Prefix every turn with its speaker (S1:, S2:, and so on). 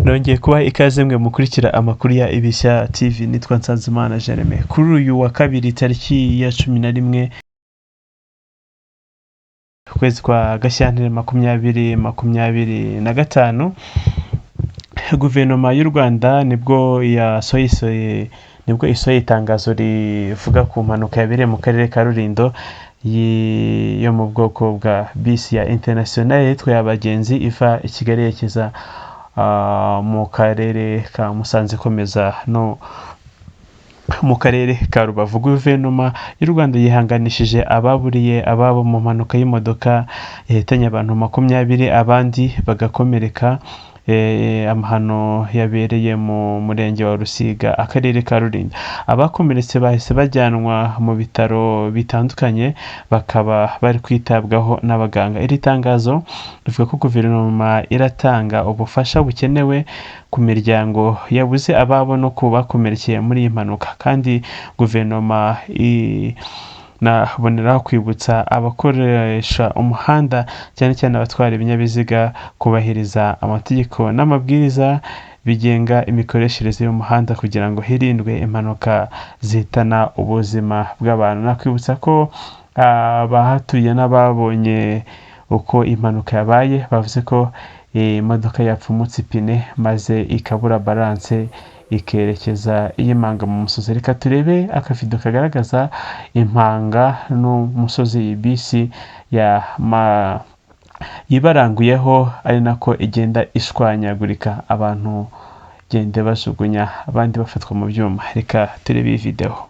S1: nongeye kuba ikaze mwe mukurikira amakuru ya Ibishya TV. Nitwa Nsanzimana Jereme. Kuri uyu wa kabiri tariki ya 11 ukwezi kwa Gashyantare 2025, guverinoma y'u Rwanda nibwo isohoye itangazo rivuga ku mpanuka yabereye mu karere ka Rulindo yo mu bwoko bwa bisi ya international itwaye abagenzi iva i Kigali yerekeza mu karere ka Musanze ikomeza no mu karere ka Rubavu. Guverinoma y'u Rwanda yihanganishije ababuriye ababo mu mpanuka y'imodoka yahitanye abantu 20 abandi bagakomereka. Amahano yabereye mu murenge wa Rusiga, akarere ka Rulindo. Abakomeretse bahise bajyanwa mu bitaro bitandukanye bakaba bari kwitabwaho n'abaganga. Iri tangazo rivuga ko guverinoma iratanga ubufasha bukenewe ku miryango yabuze ababo no kubakomerekeye muri iyi mpanuka, kandi guverinoma naboneraho kwibutsa abakoresha umuhanda cyane cyane abatwara ibinyabiziga kubahiriza amategeko n'amabwiriza bigenga imikoreshereze y'umuhanda kugira ngo hirindwe impanuka zihitana ubuzima bw'abantu. Nakwibutsa ko abahatuye n'ababonye uko impanuka yabaye bavuze ko imodoka yapfumutse ipine maze ikabura balance ikerekeza iyimanga mu musozi. Reka turebe akavido kagaragaza impanga n'umusozi iyi bisi yibaranguyeho, ari nako igenda ishwanyagurika, abantu gende bajugunya abandi bafatwa mu byuma. Reka turebe iyi video.